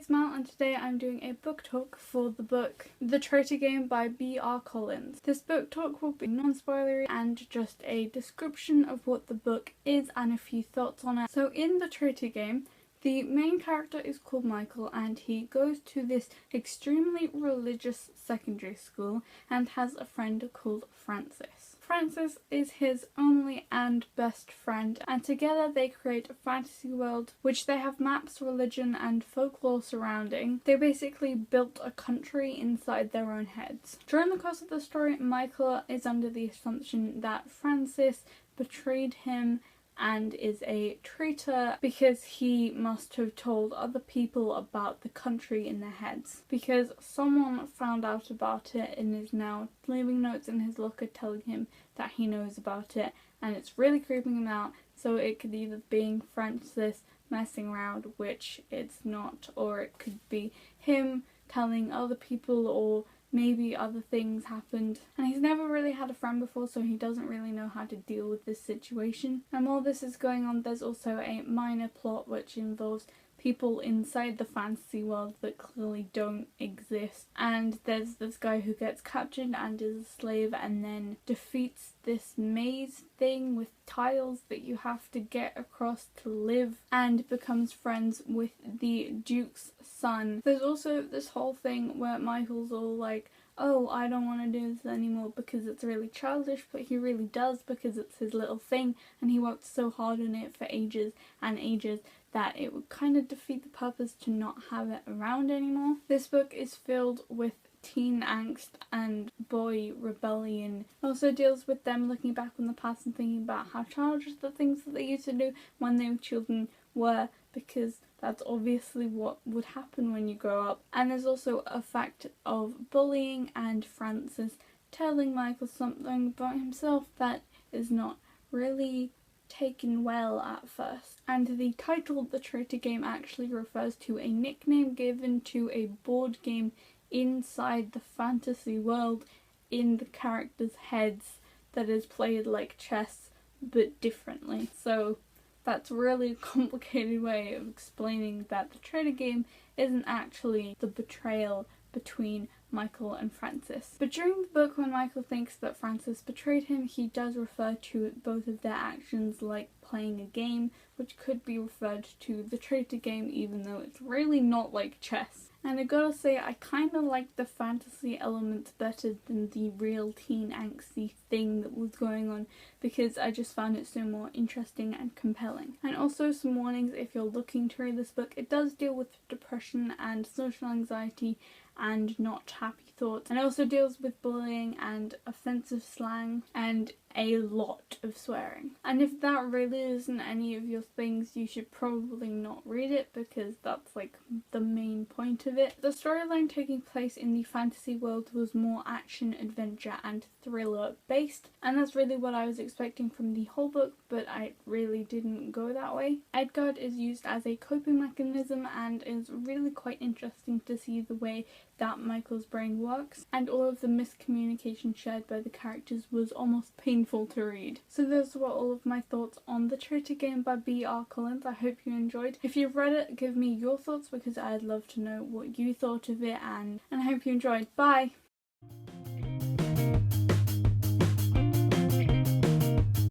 it's Mel and today I'm doing a book talk for the book The Traitor Game by B.R. Collins. This book talk will be non-spoilery and just a description of what the book is and a few thoughts on it. So in The Traitor Game, the main character is called Michael and he goes to this extremely religious secondary school and has a friend called Francis. Francis is his only and best friend, and together they create a fantasy world which they have maps, religion and folklore surrounding. They basically built a country inside their own heads. During the course of the story, Michael is under the assumption that Francis betrayed him and is a traitor because he must have told other people about the country in their heads, because someone found out about it and is now leaving notes in his locker telling him that he knows about it, and it's really creeping him out. So it could either be Francis messing around, which it's not, or it could be him telling other people, or maybe other things happened. And he's never really had a friend before, so he doesn't really know how to deal with this situation. And while this is going on, there's also a minor plot which involves people inside the fantasy world that clearly don't exist. And there's this guy who gets captured and is a slave and then defeats this maze thing with tiles that you have to get across to live, and becomes friends with the Duke's son. There's also this whole thing where Michael's all like, oh, I don't want to do this anymore because it's really childish, but he really does because it's his little thing and he worked so hard on it for ages and ages that it would kind of defeat the purpose to not have it around anymore. This book is filled with teen angst and boy rebellion. It also deals with them looking back on the past and thinking about how childish the things that they used to do when they were children were, because that's obviously what would happen when you grow up. And there's also a fact of bullying and Francis telling Michael something about himself that is not really taken well at first. And the title The Traitor Game actually refers to a nickname given to a board game inside the fantasy world in the characters' heads that is played like chess but differently. So that's really a complicated way of explaining that the Traitor Game isn't actually the betrayal between Michael and Francis. But during the book, when Michael thinks that Francis betrayed him, he does refer to both of their actions like playing a game, which could be referred to the Traitor Game even though it's really not like chess. And I gotta say, I kind of like the fantasy elements better than the real teen angsty thing that was going on, because I just found it so more interesting and compelling. And also some warnings if you're looking to read this book. It does deal with depression and social anxiety and not happy thoughts, and it also deals with bullying and offensive slang and a lot of swearing. And if that really isn't any of your things, you should probably not read it, because that's like the main point of it. The storyline taking place in the fantasy world was more action, adventure and thriller based, and that's really what I was expecting from the whole book, but I really didn't go that way. Edgard is used as a coping mechanism and is really quite interesting to see the way that Michael's brain works, and all of the miscommunication shared by the characters was almost painful to read. So those were all of my thoughts on The Traitor Game by B.R. Collins. I hope you enjoyed. If you've read it, give me your thoughts because I'd love to know what you thought of it, and I hope you enjoyed. Bye!